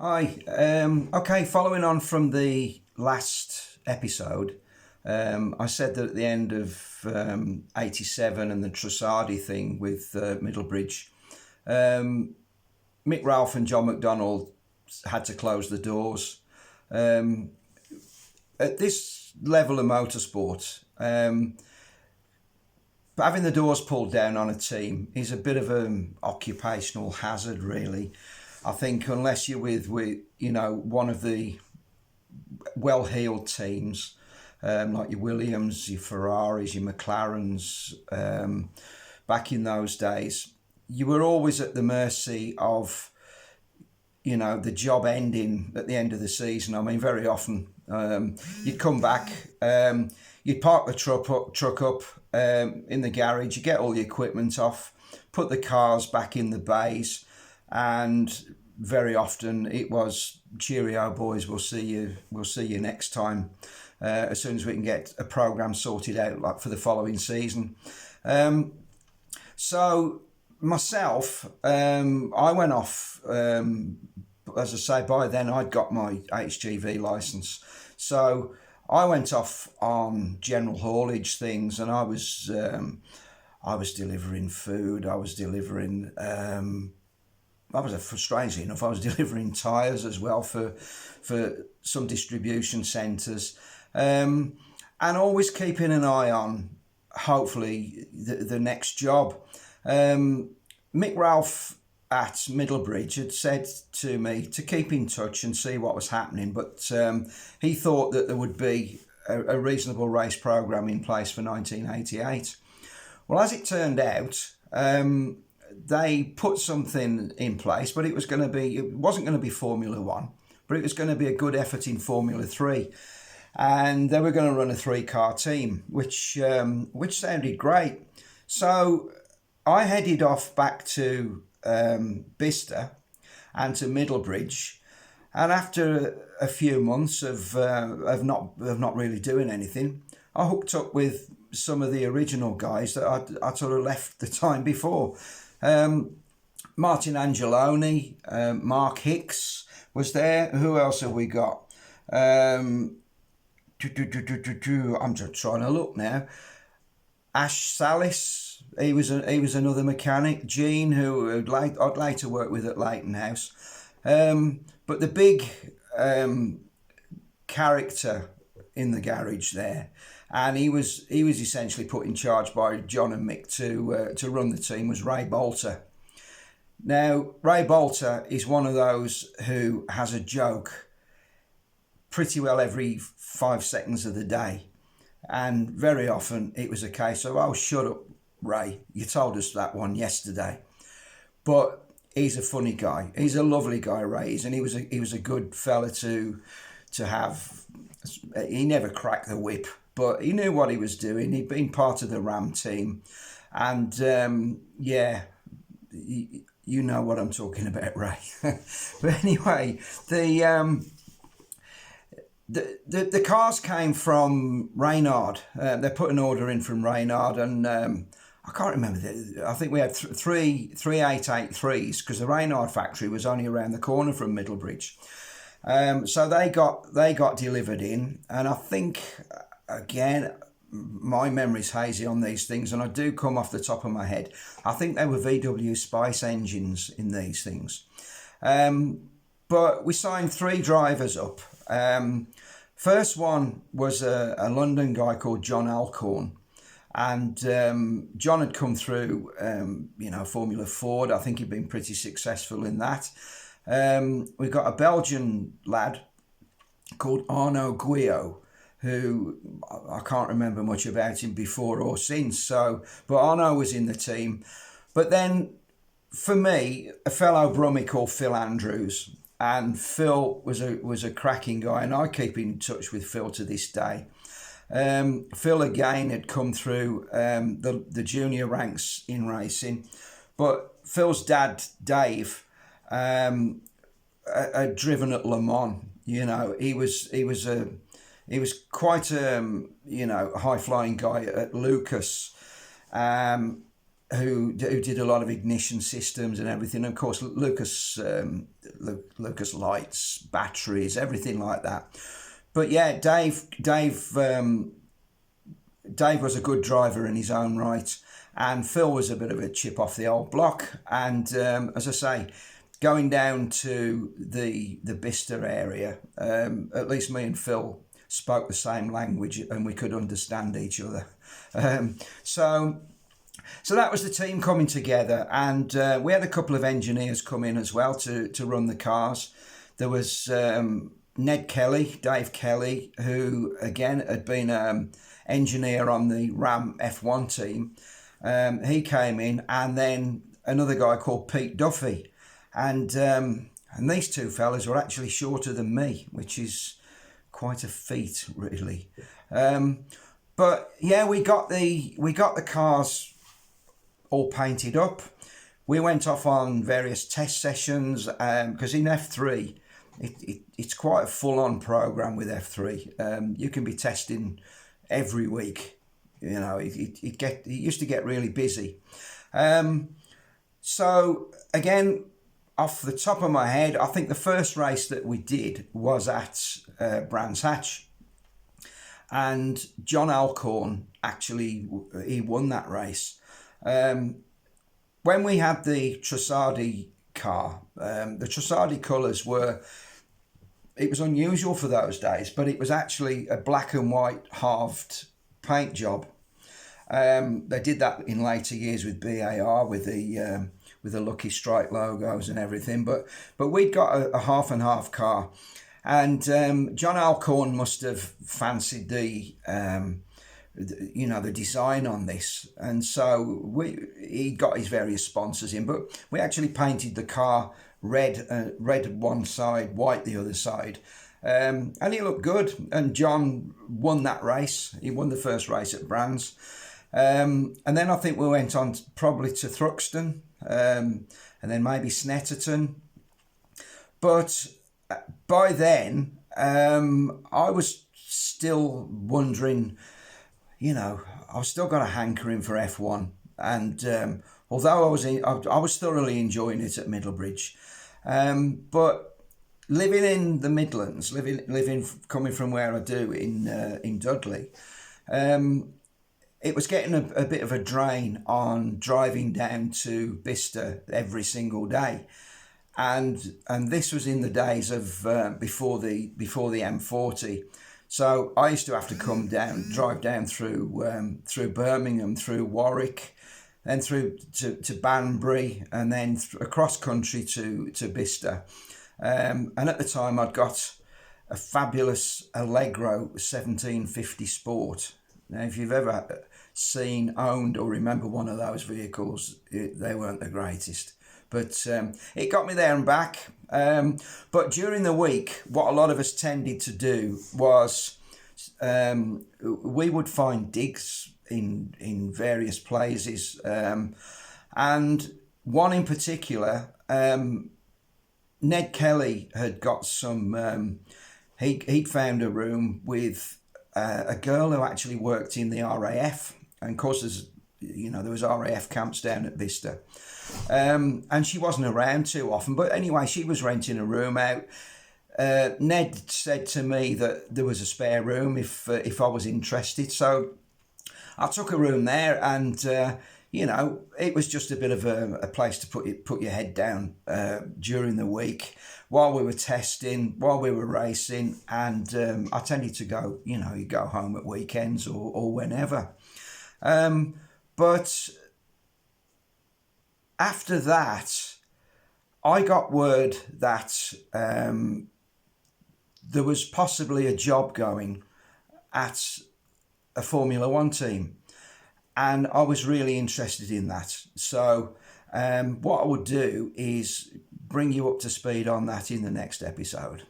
Hi. Okay, following on from the last episode, I said that at the end of 87 and the Trussardi thing with Middlebridge, Mick Ralph and John McDonnell had to close the doors. At this level of motorsport, having the doors pulled down on a team is a bit of an occupational hazard, really. I think unless you're with one of the well-heeled teams, like your Williams, your Ferraris, your McLarens, back in those days, you were always at the mercy of, the job ending at the end of the season. I mean, very often you'd come back, you'd park the truck up in the garage, you get all the equipment off, put the cars back in the bays, and very often it was, cheerio boys, we'll see you next time, as soon as we can get a program sorted out, like for the following season. So myself, I went off, as I say, by then I'd got my HGV license, so I went off on general haulage things, and I was delivering food. I was delivering. Strangely enough, I was delivering tyres as well for some distribution centres, and always keeping an eye on, hopefully, the next job. Mick Ralph at Middlebridge had said to me to keep in touch and see what was happening, but he thought that there would be a reasonable race programme in place for 1988. Well, as it turned out, they put something in place, but it wasn't going to be Formula One, but it was going to be a good effort in Formula 3. And they were going to run a 3-car team, which sounded great. So I headed off back to Bicester and to Middlebridge, and after a few months of not really doing anything, I hooked up with some of the original guys that I sort of left the time before. Martin Angeloni, Mark Hicks was there. Who else have we got? I'm just trying to look now. Ash Salis, he was another mechanic. Gene, who I'd later work with at Leighton House. But the big character in the garage there, and he was essentially put in charge by John and Mick to run the team, was Ray Bolter. Now, Ray Bolter is one of those who has a joke pretty well every 5 seconds of the day. And very often it was a case of, oh, shut up, Ray, you told us that one yesterday. But he's a funny guy. He's a lovely guy, Ray, and he was a good fella to have. He never cracked the whip, but he knew what he was doing. He'd been part of the Ram team, and you know what I'm talking about, Ray. But anyway, the cars came from Reynard. They put an order in from Reynard, and I can't remember. I think we had three 883s, because the Reynard factory was only around the corner from Middlebridge. So they got delivered in, and I think, again, my memory's hazy on these things, and I do come off the top of my head, I think they were VW Spice engines in these things. But we signed 3 drivers up. First one was a London guy called John Alcorn, and John had come through Formula Ford. I think he'd been pretty successful in that. We've got a Belgian lad called Arnaud Guyot, who I can't remember much about him before or since. But Arnaud was in the team. But then, for me, a fellow Brummie called Phil Andrews. And Phil was a cracking guy, and I keep in touch with Phil to this day. Phil, again, had come through the junior ranks in racing. But Phil's dad, Dave, had driven at Le Mans. He was quite a high flying guy at Lucas. who did a lot of ignition systems and everything. And of course, Lucas lights, batteries, everything like that. But yeah, Dave was a good driver in his own right, and Phil was a bit of a chip off the old block. And as I say, going down to the Bicester area, at least me and Phil spoke the same language and we could understand each other. So that was the team coming together, and we had a couple of engineers come in as well to run the cars. There was Dave Kelly, who again had been engineer on the Ram F1 team. He came in, and then another guy called Pete Duffy, and these two fellas were actually shorter than me, which is quite a feat, really. But yeah, we got the cars all painted up. We went off on various test sessions because in F3 it's quite a full-on program with F3. You can be testing every week. You know, it used to get really busy. So again, off the top of my head, I think the first race that we did was at Brands Hatch, and John Alcorn actually he won that race. When we had the Trussardi car, the Trussardi colours it was unusual for those days, but it was actually a black and white halved paint job. They did that in later years with BAR with the Lucky Strike logos and everything, but we'd got a half and half car, and John Alcorn must have fancied the design on this, and so he got his various sponsors in, but we actually painted the car red one side, white the other side, and he looked good. And John won that race. He won the first race at Brands, and then I think we went on probably to Thruxton, and then maybe Snetterton. But by then, I was still wondering. I've still got a hankering for F1, and although I was thoroughly enjoying it at Middlebridge, but living in the Midlands, coming from where I do in Dudley, it was getting a bit of a drain on driving down to Bicester every single day, and this was in the days of before the M40. So I used to have to drive down through Birmingham, through Warwick, then through to Banbury, and then across country to Bicester. And at the time, I'd got a fabulous Allegro 1750 Sport. Now, if you've ever seen, owned, or remember one of those vehicles, they weren't the greatest. But it got me there and back. But during the week, what a lot of us tended to do was we would find digs in various places. And one in particular, Ned Kelly had got some... he'd found a room with a girl who actually worked in the RAF. And of course, there was RAF camps down at Bicester. And she wasn't around too often, but anyway, she was renting a room out. Ned said to me that there was a spare room if I was interested, so I took a room there, and it was just a bit of a place to put your head down during the week while we were testing, while we were racing, and I tended to go, you go home at weekends or whenever, but after that, I got word that there was possibly a job going at a Formula One team, and I was really interested in that. So what I would do is bring you up to speed on that in the next episode.